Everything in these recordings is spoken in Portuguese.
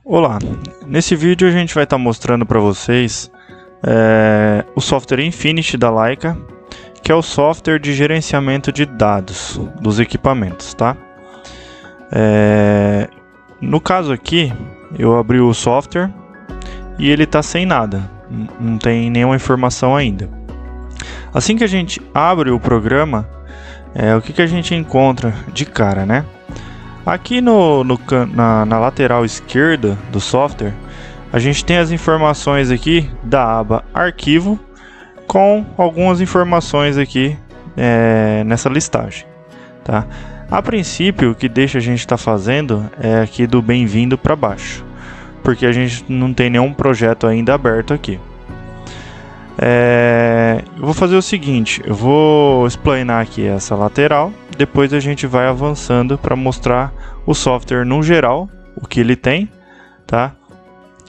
Olá, nesse vídeo a gente vai estar mostrando para vocês o software Infinity da Leica, que é o software de gerenciamento de dados dos equipamentos, tá? No caso aqui, eu abri o software e ele está sem nada, não tem nenhuma informação ainda. Assim que a gente abre o programa, o que a gente encontra de cara, né? Aqui na lateral esquerda do software, a gente tem as informações aqui da aba Arquivo, com algumas informações aqui nessa listagem, tá? A princípio, o que deixa a gente estar fazendo é aqui do bem-vindo para baixo, porque a gente não tem nenhum projeto ainda aberto aqui. Eu vou fazer o seguinte, eu vou explanar aqui essa lateral, depois a gente vai avançando para mostrar o software no geral, o que ele tem, tá?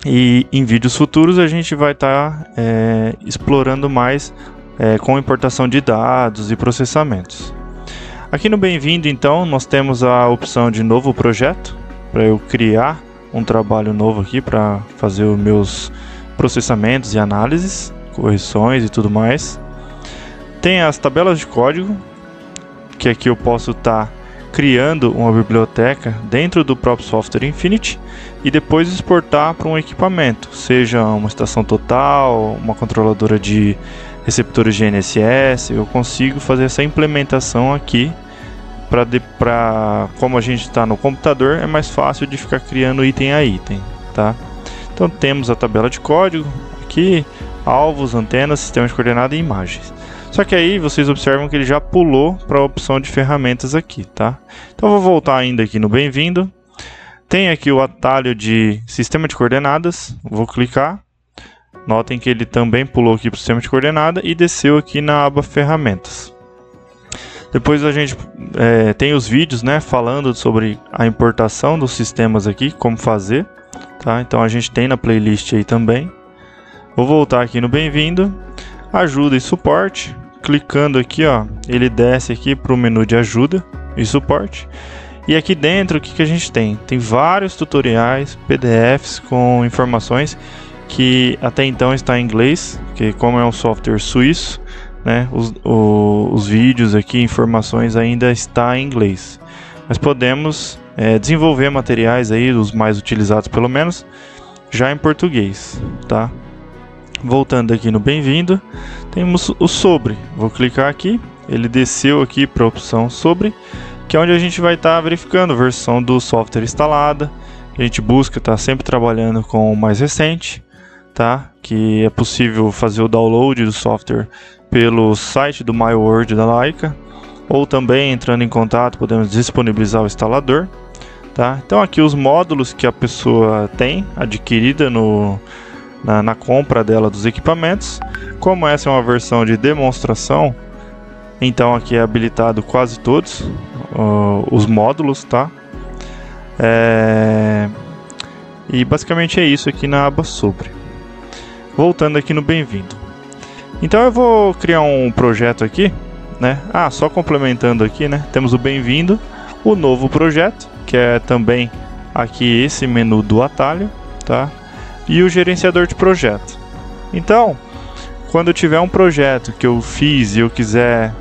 E em vídeos futuros a gente vai estar explorando mais com importação de dados e processamentos. Aqui no Bem-vindo, então, nós temos a opção de novo projeto, para eu criar um trabalho novo aqui para fazer os meus processamentos e análises, correções e tudo mais. Tem as tabelas de código, que aqui eu posso estar criando uma biblioteca dentro do próprio software Infinity e depois exportar para um equipamento, seja uma estação total, uma controladora de receptores de GNSS. Eu consigo fazer essa implementação aqui para como a gente está no computador, é mais fácil de ficar criando item a item, tá? Então temos a tabela de código aqui, alvos, antenas, sistema de coordenada e imagens. Só que aí vocês observam que ele já pulou para a opção de ferramentas aqui, tá? Então eu vou voltar ainda aqui no bem-vindo. Tem aqui o atalho de sistema de coordenadas, vou clicar. Notem que ele também pulou aqui para o sistema de coordenada e desceu aqui na aba ferramentas. Depois a gente tem os vídeos, né, falando sobre a importação dos sistemas aqui, como fazer, tá? Então a gente tem na playlist aí também. Vou voltar aqui no bem-vindo, ajuda e suporte. Clicando aqui, ó, ele desce aqui para o menu de ajuda e suporte. E aqui dentro, o que a gente tem? Tem vários tutoriais, PDFs com informações que até então está em inglês, que como é um software suíço, né, os vídeos aqui, informações ainda está em inglês. Mas podemos desenvolver materiais aí, os mais utilizados pelo menos, já em português, tá? Voltando aqui no bem-vindo, temos o sobre. Vou clicar aqui, ele desceu aqui para a opção sobre, que é onde a gente vai estar verificando a versão do software instalada. A gente busca estar sempre trabalhando com o mais recente, tá? Que é possível fazer o download do software pelo site do MyWord da Leica, ou também entrando em contato podemos disponibilizar o instalador, tá? Então aqui os módulos que a pessoa tem adquirida na compra dela dos equipamentos. Como essa é uma versão de demonstração, então aqui é habilitado quase todos os módulos, tá? E basicamente é isso aqui na aba sobre. Voltando aqui no bem-vindo. Então eu vou criar um projeto aqui, né? Só complementando aqui, né? Temos o bem-vindo, o novo projeto, que é também aqui esse menu do atalho, tá? E o gerenciador de projeto. Então, quando eu tiver um projeto que eu fiz e eu quiser,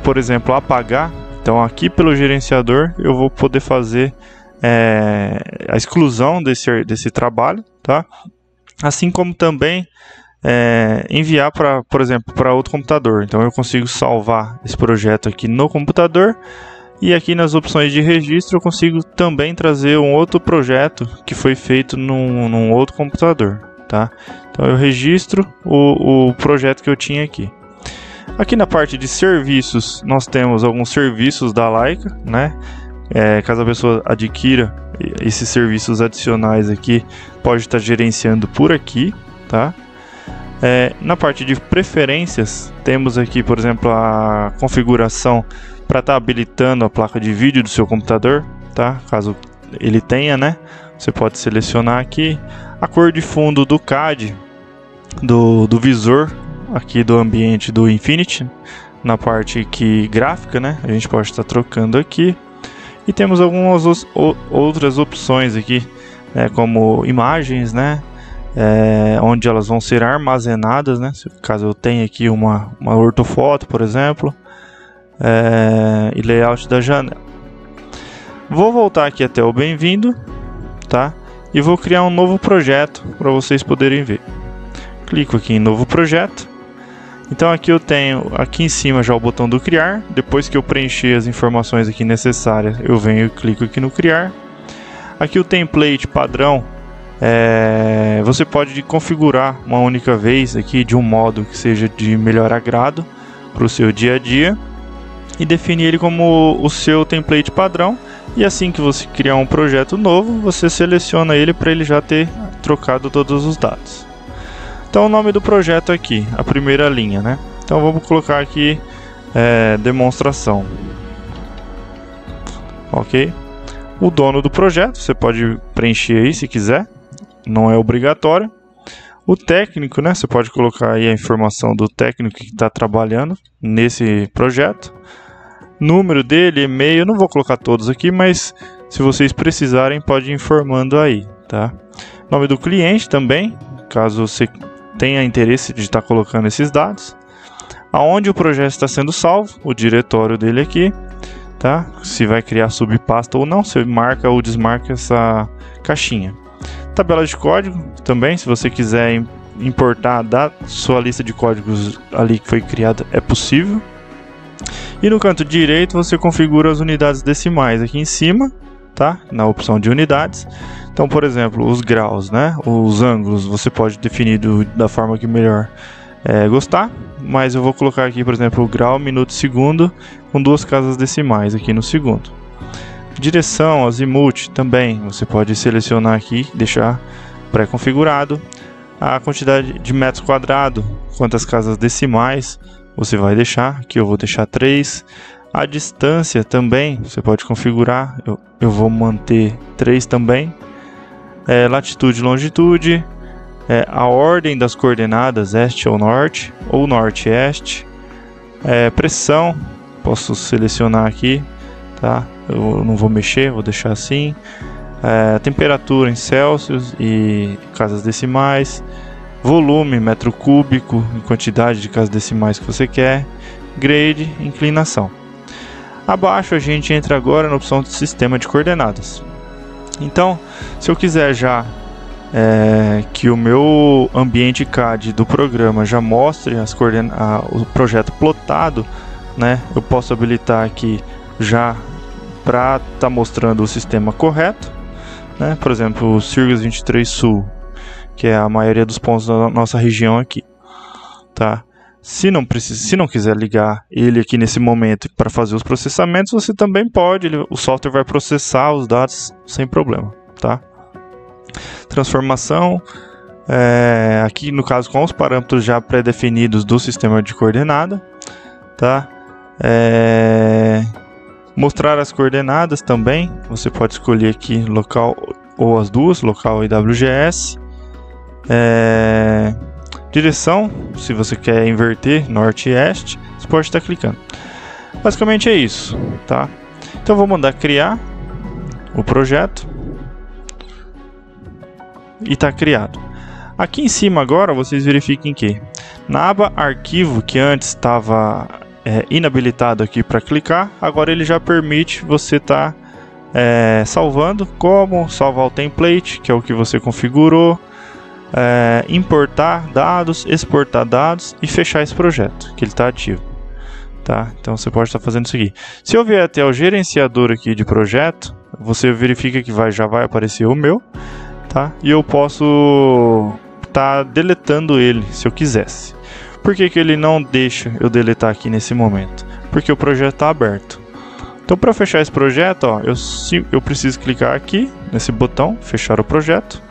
por exemplo, apagar, então aqui pelo gerenciador eu vou poder fazer a exclusão desse trabalho, tá? Assim como também enviar para, por exemplo, para outro computador. Então eu consigo salvar esse projeto aqui no computador. E aqui nas opções de registro eu consigo também trazer um outro projeto que foi feito num outro computador, tá? Então eu registro o projeto que eu tinha aqui. Aqui na parte de serviços nós temos alguns serviços da Leica, né? Caso a pessoa adquira esses serviços adicionais aqui, pode estar gerenciando por aqui, tá? Na parte de preferências temos aqui, por exemplo, a configuração para estar habilitando a placa de vídeo do seu computador, tá? Caso ele tenha, né? Você pode selecionar aqui a cor de fundo do CAD, do visor aqui do ambiente do Infinity, na parte aqui gráfica, né? A gente pode estar trocando aqui. E temos algumas outras opções aqui como imagens, né? Onde elas vão ser armazenadas, né? Caso eu tenha aqui uma ortofoto, por exemplo, e layout da janela. Vou voltar aqui até o bem-vindo, tá? E vou criar um novo projeto para vocês poderem ver. Clico aqui em novo projeto. Então aqui eu tenho aqui em cima já o botão do criar. Depois que eu preencher as informações aqui necessárias, eu venho e clico aqui no criar. Aqui o template padrão, você pode configurar uma única vez aqui de um modo que seja de melhor agrado para o seu dia a dia e definir ele como o seu template padrão. E assim que você criar um projeto novo, você seleciona ele para ele já ter trocado todos os dados. Então o nome do projeto aqui, a primeira linha, né? Então vamos colocar aqui demonstração. Ok? O dono do projeto, você pode preencher aí se quiser, não é obrigatório. O técnico, né? Você pode colocar aí a informação do técnico que está trabalhando nesse projeto. Número dele, e-mail, eu não vou colocar todos aqui, mas se vocês precisarem pode ir informando aí, tá? Nome do cliente também, caso você tenha interesse de estar colocando esses dados. Aonde o projeto está sendo salvo, o diretório dele aqui, tá? Se vai criar subpasta ou não, você marca ou desmarca essa caixinha. Tabela de código também, se você quiser importar da sua lista de códigos ali que foi criada, é possível. E no canto direito você configura as unidades decimais aqui em cima, tá? Na opção de unidades. Então, por exemplo, os graus, né? Os ângulos você pode definir da forma que melhor gostar. Mas eu vou colocar aqui, por exemplo, o grau, minuto e segundo com 2 casas decimais aqui no segundo. Direção, azimuth também você pode selecionar aqui, deixar pré-configurado. A quantidade de metros quadrados, quantas casas decimais você vai deixar, aqui eu vou deixar 3. A distância também, você pode configurar, eu vou manter 3 também. Latitude e longitude, a ordem das coordenadas, este ou norte-este. Pressão, posso selecionar aqui, tá? Eu não vou mexer, vou deixar assim. Temperatura em Celsius e casas decimais. Volume, metro cúbico, em quantidade de casas decimais que você quer. Grade, inclinação. Abaixo a gente entra agora na opção de sistema de coordenadas. Então, se eu quiser já que o meu ambiente CAD do programa já mostre o projeto plotado, né, eu posso habilitar aqui já para estar mostrando o sistema correto, né, por exemplo, o Sirius 23 Sul, que é a maioria dos pontos da nossa região aqui, tá? Se não quiser ligar ele aqui nesse momento para fazer os processamentos, você também pode, o software vai processar os dados sem problema, tá? Transformação, aqui no caso com os parâmetros já pré-definidos do sistema de coordenada, tá? Mostrar as coordenadas também, você pode escolher aqui local ou as duas, local e WGS. Direção, se você quer inverter norte e este, você pode estar clicando. Basicamente é isso, tá? Então eu vou mandar criar o projeto e está criado. Aqui em cima agora vocês verifiquem que na aba arquivo, que antes estava inabilitado aqui para clicar, agora ele já permite você estar salvando, como salvar o template, que é o que você configurou, importar dados, exportar dados e fechar esse projeto, que ele está ativo, tá? Então você pode estar fazendo isso aqui. Se eu vier até o gerenciador aqui de projeto, você verifica que já vai aparecer o meu, tá? E eu posso estar deletando ele se eu quisesse. Por que ele não deixa eu deletar aqui nesse momento? Porque o projeto está aberto. Então, para fechar esse projeto, ó, eu preciso clicar aqui nesse botão, fechar o projeto.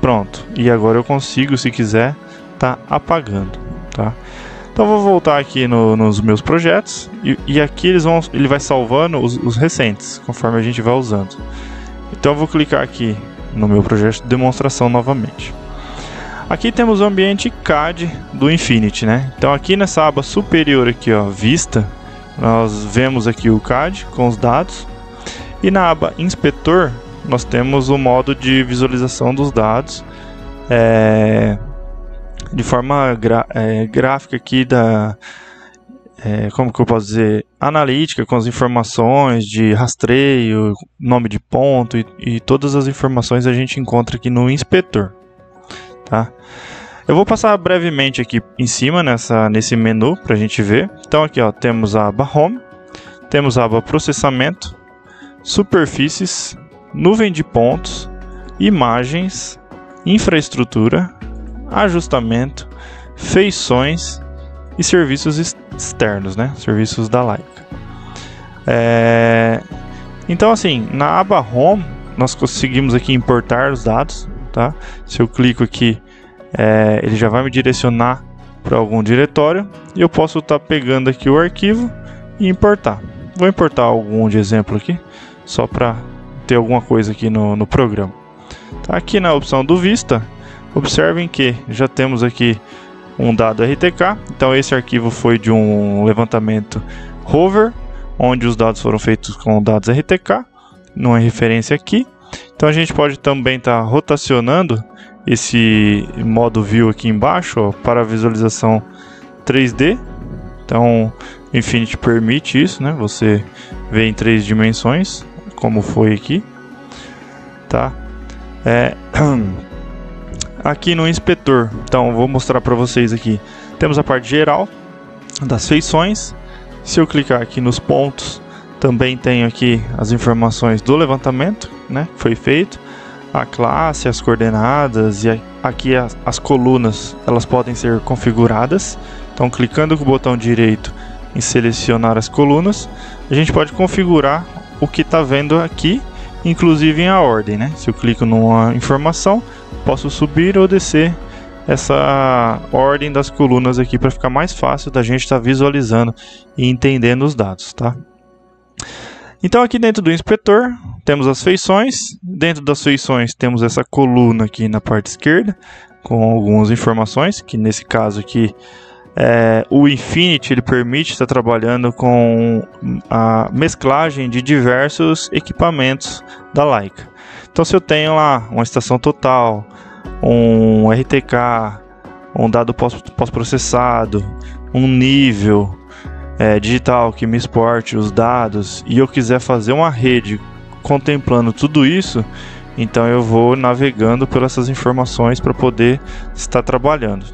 Pronto. E agora eu consigo, se quiser, tá apagando, tá? Então, vou voltar aqui nos meus projetos e aqui ele vai salvando os recentes, conforme a gente vai usando. Então, eu vou clicar aqui no meu projeto de demonstração novamente. Aqui temos o ambiente CAD do Infinity, né? Então, aqui nessa aba superior aqui, ó, Vista, nós vemos aqui o CAD com os dados. E na aba Inspetor, nós temos o modo de visualização dos dados de forma gráfica aqui como que eu posso dizer, analítica, com as informações de rastreio, nome de ponto e todas as informações a gente encontra aqui no inspetor, tá? Eu vou passar brevemente aqui em cima nesse menu para a gente ver. Então aqui ó, temos a aba Home, temos a aba Processamento, Superfícies, Nuvem de pontos, Imagens, Infraestrutura, Ajustamento, Feições e Serviços externos, né? Serviços da Leica. Então assim, na aba Home nós conseguimos aqui importar os dados, tá? Se eu clico aqui, ele já vai me direcionar para algum diretório e eu posso estar pegando aqui o arquivo e importar. Vou importar algum de exemplo aqui, só para ter alguma coisa aqui no programa. Tá, aqui na opção do Vista, observem que já temos aqui um dado RTK. Então esse arquivo foi de um levantamento Hover, onde os dados foram feitos com dados RTK, numa referência aqui. Então a gente pode também estar rotacionando esse modo View aqui embaixo, ó, para visualização 3D. Então o Infinity permite isso, né? Você vê em 3 dimensões, como foi aqui, tá? Aqui no inspetor, então vou mostrar para vocês aqui. Temos a parte geral das feições. Se eu clicar aqui nos pontos, também tenho aqui as informações do levantamento, né, que foi feito, a classe, as coordenadas e aqui as colunas, elas podem ser configuradas. Então clicando com o botão direito em selecionar as colunas, a gente pode configurar o que está vendo aqui, inclusive em a ordem, né? Se eu clico numa informação, posso subir ou descer essa ordem das colunas aqui para ficar mais fácil da gente estar visualizando e entendendo os dados, tá? Então aqui dentro do inspetor temos as feições. Dentro das feições temos essa coluna aqui na parte esquerda com algumas informações, que nesse caso aqui o Infinity ele permite estar trabalhando com a mesclagem de diversos equipamentos da Leica. Então se eu tenho lá uma estação total, um RTK, um dado pós-processado, um nível digital que me exporte os dados e eu quiser fazer uma rede contemplando tudo isso, então eu vou navegando por essas informações para poder estar trabalhando.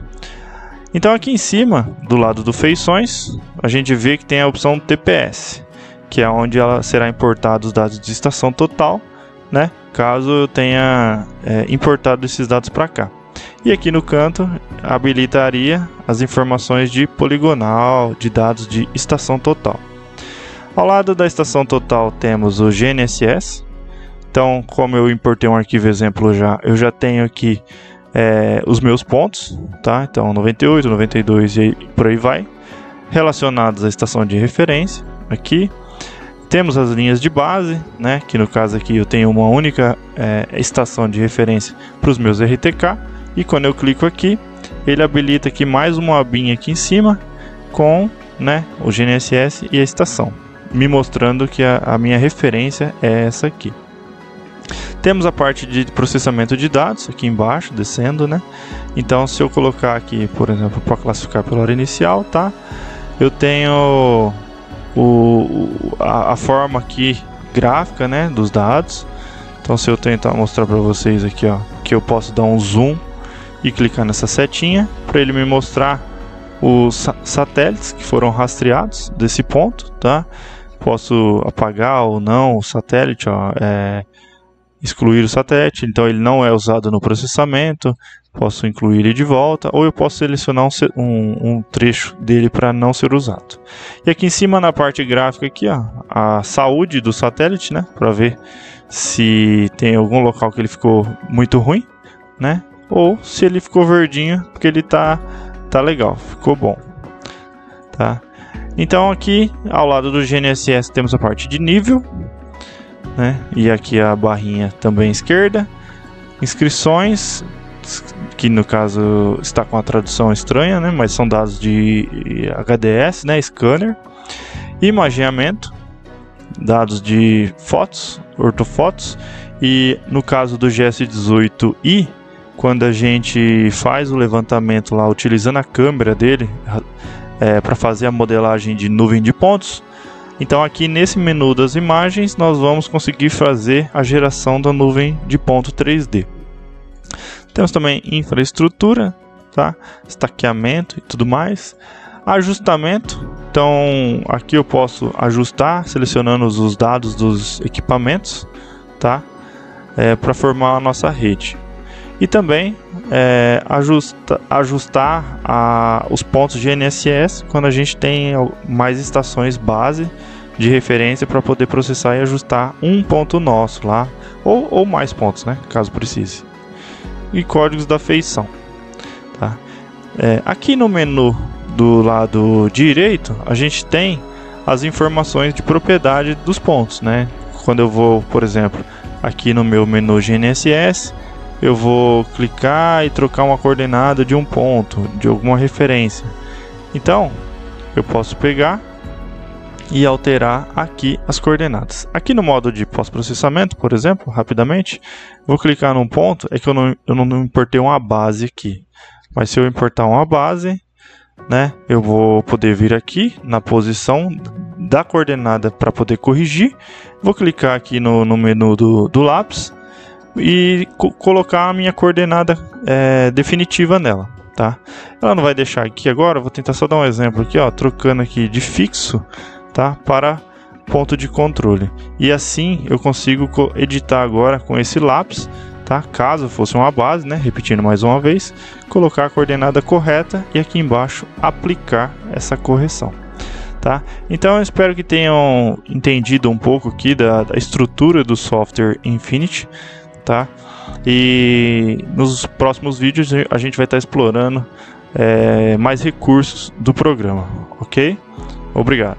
Então aqui em cima, do lado do feições, a gente vê que tem a opção TPS, que é onde ela será importado os dados de estação total, né? Caso eu tenha importado esses dados para cá. E aqui no canto habilitaria as informações de poligonal, de dados de estação total. Ao lado da estação total temos o GNSS. Então, como eu importei um arquivo exemplo eu já tenho aqui os meus pontos, tá? Então 98, 92 e por aí vai, relacionados à estação de referência. Aqui temos as linhas de base, né? Que no caso aqui eu tenho uma única estação de referência para os meus RTK. E quando eu clico aqui, ele habilita aqui mais uma abinha aqui em cima com, né, o GNSS e a estação, me mostrando que a minha referência é essa aqui. Temos a parte de processamento de dados aqui embaixo, descendo, né? Então, se eu colocar aqui, por exemplo, para classificar pela hora inicial, tá? Eu tenho a forma aqui gráfica, né, dos dados. Então, se eu tentar mostrar para vocês aqui, ó, que eu posso dar um zoom e clicar nessa setinha para ele me mostrar os satélites que foram rastreados desse ponto, tá? Posso apagar ou não o satélite, ó, excluir o satélite, então ele não é usado no processamento, posso incluir ele de volta, ou eu posso selecionar um trecho dele para não ser usado. E aqui em cima na parte gráfica aqui, ó, a saúde do satélite, né, para ver se tem algum local que ele ficou muito ruim, né, ou se ele ficou verdinho porque ele tá legal, ficou bom, tá? Então aqui ao lado do GNSS temos a parte de nível, né? E aqui a barrinha também esquerda, inscrições, que no caso está com a tradução estranha, né? Mas são dados de HDS, né? Scanner, imageamento, dados de fotos, ortofotos E no caso do GS18i, quando a gente faz o levantamento lá utilizando a câmera dele para fazer a modelagem de nuvem de pontos, então aqui nesse menu das imagens nós vamos conseguir fazer a geração da nuvem de ponto 3D. Temos também infraestrutura, tá? Estaqueamento e tudo mais. Ajustamento, então aqui eu posso ajustar selecionando os dados dos equipamentos, tá? Para formar a nossa rede. E também ajustar os pontos de GNSS quando a gente tem mais estações base de referência para poder processar e ajustar um ponto nosso lá, ou mais pontos, né, caso precise. E códigos da feição, tá? Aqui no menu do lado direito a gente tem as informações de propriedade dos pontos, né? Quando eu vou, por exemplo, aqui no meu menu GNSS, eu vou clicar e trocar uma coordenada de um ponto, de alguma referência. Então, eu posso pegar e alterar aqui as coordenadas. Aqui no modo de pós-processamento, por exemplo, rapidamente, vou clicar num ponto, é que eu não importei uma base aqui. Mas se eu importar uma base, né, eu vou poder vir aqui na posição da coordenada para poder corrigir. Vou clicar aqui no menu do lápis e colocar a minha coordenada definitiva nela, tá? Ela não vai deixar aqui agora, vou tentar só dar um exemplo aqui, ó, trocando aqui de fixo, tá, para ponto de controle. E assim eu consigo editar agora com esse lápis, tá? Caso fosse uma base, né, repetindo mais uma vez, colocar a coordenada correta e aqui embaixo aplicar essa correção. Tá? Então eu espero que tenham entendido um pouco aqui da estrutura do software Infinity, tá? E nos próximos vídeos a gente vai estar explorando mais recursos do programa, ok? Obrigado.